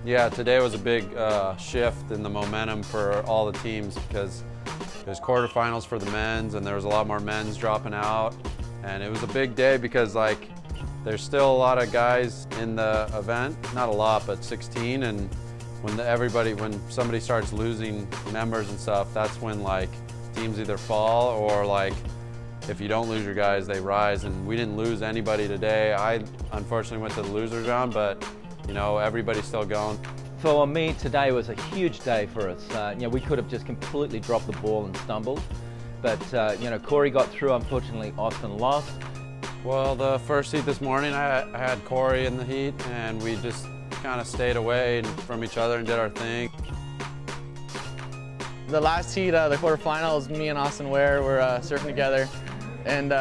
Yeah, today was a big shift in the momentum for all the teams because there's quarterfinals for the men's and there was a lot more men's dropping out. And it was a big day because like there's still a lot of guys in the event, not a lot, but 16. And when somebody starts losing members and stuff, that's when like teams either fall or like if you don't lose your guys, they rise. And we didn't lose anybody today. I unfortunately went to the losers round, but you know, everybody's still going. For me, today was a huge day for us. You know, we could have just completely dropped the ball and stumbled, but you know, Corey got through. Unfortunately, Austin lost. Well, the first heat this morning, I had Corey in the heat, and we just kind of stayed away from each other and did our thing. The last heat, the quarterfinals, me and Austin Ware were surfing together, and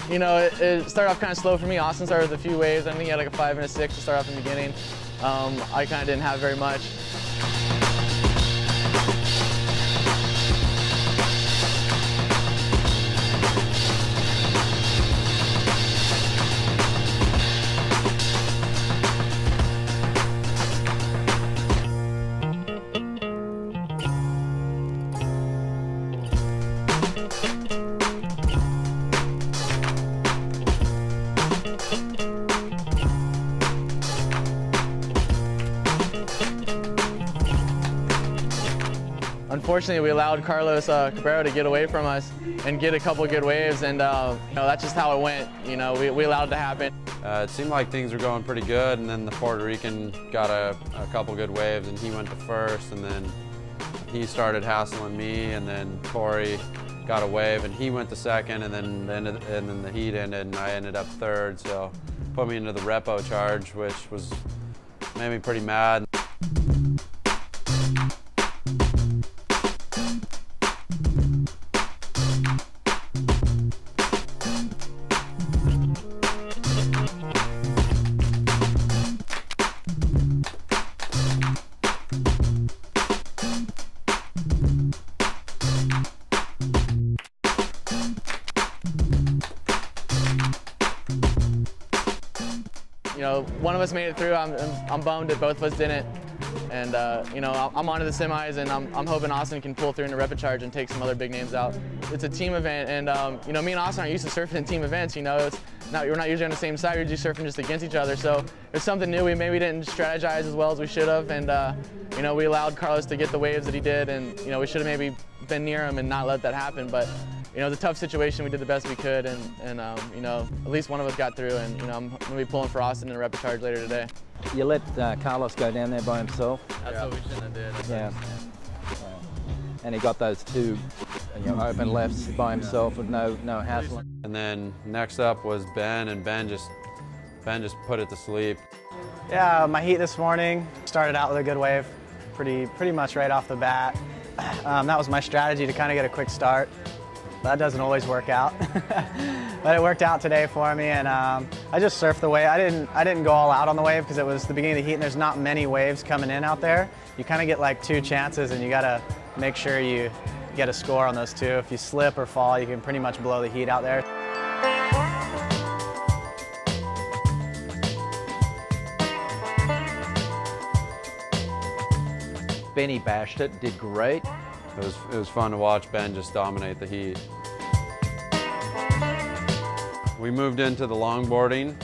you know, it started off kind of slow for me. Austin started with a few waves. I think he had like a 5 and a 6 to start off in the beginning. I kind of didn't have very much. Unfortunately, we allowed Carlos Cabrera to get away from us and get a couple good waves, and you know, that's just how it went. You know, we allowed it to happen. It seemed like things were going pretty good, and then the Puerto Rican got a couple good waves, and he went to first, and then he started hassling me, and then Corey got a wave, and he went to second, and then the heat ended, and I ended up third, so put me into the repo charge, which made me pretty mad. You know, one of us made it through. I'm bummed that both of us didn't. And you know, I'm on to the semis, and I'm hoping Austin can pull through in the Repêchage and take some other big names out. It's a team event, and you know, me and Austin aren't used to surfing in team events. You know, we're not usually on the same side. We're just surfing just against each other. So it's something new. We maybe didn't strategize as well as we should have, and you know, we allowed Carlos to get the waves that he did, and you know, we should have maybe been near him and not let that happen. But you know, it's a tough situation. We did the best we could, and you know, at least one of us got through. And you know, I'm gonna be pulling for Austin in the Repêchage later today. You let Carlos go down there by himself. That's what we shouldn't have did. Yeah. And he got those two, you know, open lefts by himself with no hassling. And then next up was Ben, and Ben just put it to sleep. Yeah, my heat this morning started out with a good wave, pretty much right off the bat. That was my strategy to kind of get a quick start. That doesn't always work out, but it worked out today for me, and I just surfed the wave. I didn't go all out on the wave because it was the beginning of the heat and there's not many waves coming in out there. You kind of get like 2 chances, and you gotta make sure you get a score on those 2. If you slip or fall, you can pretty much blow the heat out there. Benny bashed it, did great. It was fun to watch Ben just dominate the heat. We moved into the longboarding,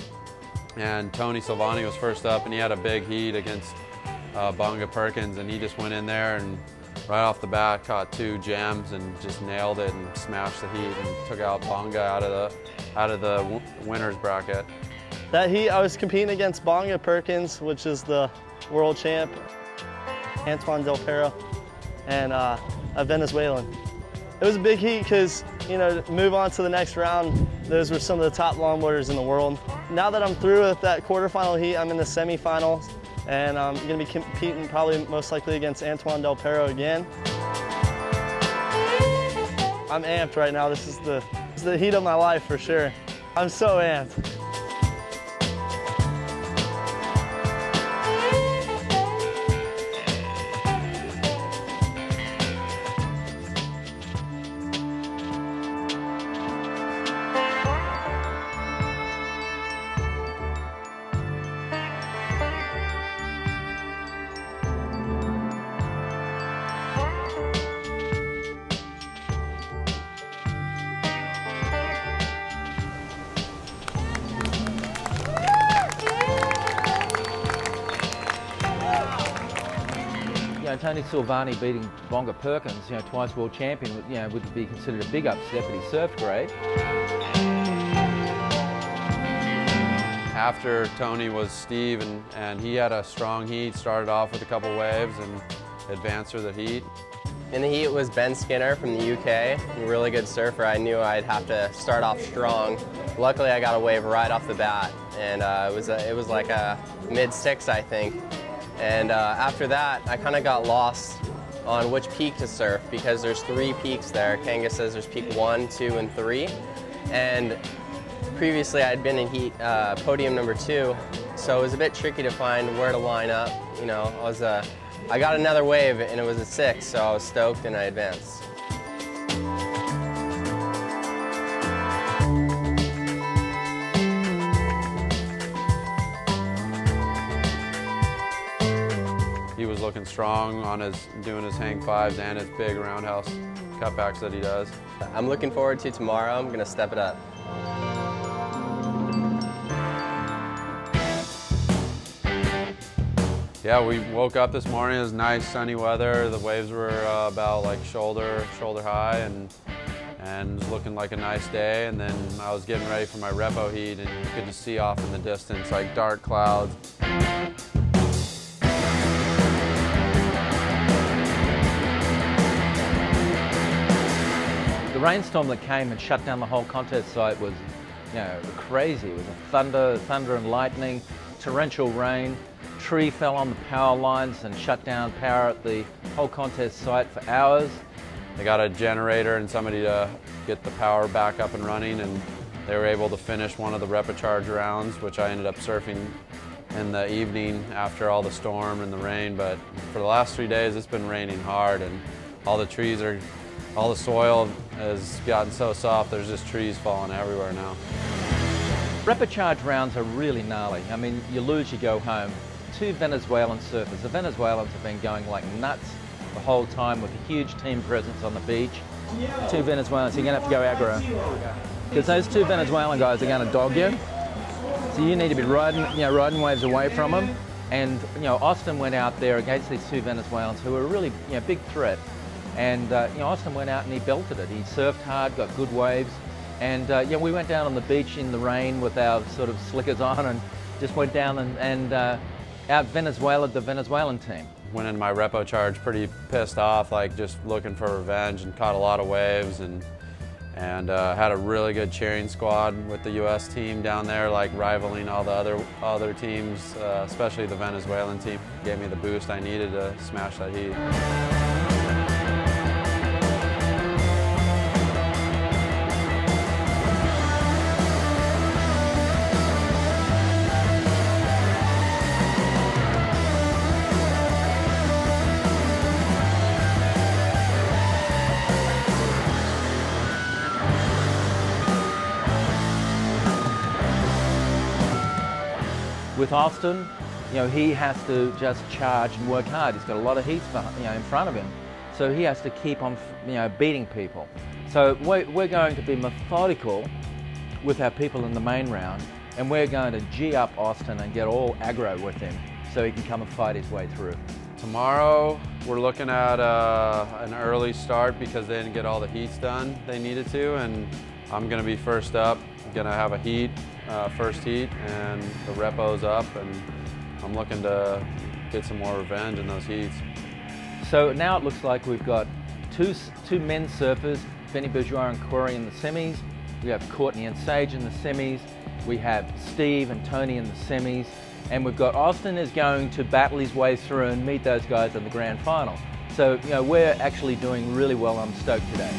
and Tony Silvani was first up, and he had a big heat against Bonga Perkins, and he just went in there and right off the bat caught 2 jams and just nailed it and smashed the heat and took out Bonga out of the winners bracket. That heat, I was competing against Bonga Perkins, which is the world champ, Antoine Del Perro, and a Venezuelan. It was a big heat because, you know, to move on to the next round, those were some of the top longboarders in the world. Now that I'm through with that quarterfinal heat, I'm in the semifinals, and I'm going to be competing probably most likely against Antoine Del Perro again. I'm amped right now. This is the heat of my life for sure. I'm so amped. Tony Silvani beating Bonga Perkins, twice world champion, would be considered a big upset, but he surfed great. After Tony was Steve, and he had a strong heat, started off with a couple waves and advanced through the heat. In the heat it was Ben Skinner from the UK, a really good surfer. I knew I'd have to start off strong. Luckily I got a wave right off the bat, and it was like a mid-6, I think. And after that I kind of got lost on which peak to surf, because there's 3 peaks there. Kanga says there's peak 1, 2, and 3. And previously I'd been in heat podium number 2, so it was a bit tricky to find where to line up. I got another wave and it was a 6, so I was stoked and I advanced. He was looking strong on doing his hang 5s and his big roundhouse cutbacks that he does. I'm looking forward to tomorrow. I'm going to step it up. Yeah, we woke up this morning, it was nice sunny weather. The waves were about like shoulder high, and it was looking like a nice day. And then I was getting ready for my repo heat, and you could just see off in the distance like dark clouds. The rainstorm that came and shut down the whole contest site was, crazy. It was a thunder and lightning, torrential rain. Tree fell on the power lines and shut down power at the whole contest site for hours. They got a generator and somebody to get the power back up and running, and they were able to finish one of the Repêchage rounds, which I ended up surfing in the evening after all the storm and the rain. But for the last 3 days it's been raining hard, and all the soil has gotten so soft, there's just trees falling everywhere now. Repêchage rounds are really gnarly. I mean, you lose, you go home. 2 Venezuelan surfers. The Venezuelans have been going like nuts the whole time with a huge team presence on the beach. 2 Venezuelans, you're going to have to go aggro. Because those 2 Venezuelan guys are going to dog you. So you need to be riding waves away from them. And Austin went out there against these 2 Venezuelans who were a really big threat. And Austin went out and he belted it. He surfed hard, got good waves. And we went down on the beach in the rain with our sort of slickers on and just went down and out-Venezuela'd the Venezuelan team. Went in my Repêchage pretty pissed off, like just looking for revenge, and caught a lot of waves, and had a really good cheering squad with the U.S. team down there, like rivaling all the other teams, especially the Venezuelan team. Gave me the boost I needed to smash that heat. With Austin, he has to just charge and work hard. He's got a lot of heats in front of him, so he has to keep on beating people. So we're going to be methodical with our people in the main round, and we're going to G up Austin and get all aggro with him so he can come and fight his way through. Tomorrow we're looking at an early start because they didn't get all the heats done they needed to, and I'm going to be first up. I'm going to have a heat, first heat, and the repo's up, and I'm looking to get some more revenge in those heats. So now it looks like we've got two men's surfers, Benny Bourgeois and Corey in the semis. We have Courtney and Sage in the semis. We have Steve and Tony in the semis. And we've got Austin is going to battle his way through and meet those guys in the grand final. So, we're actually doing really well. I'm stoked today.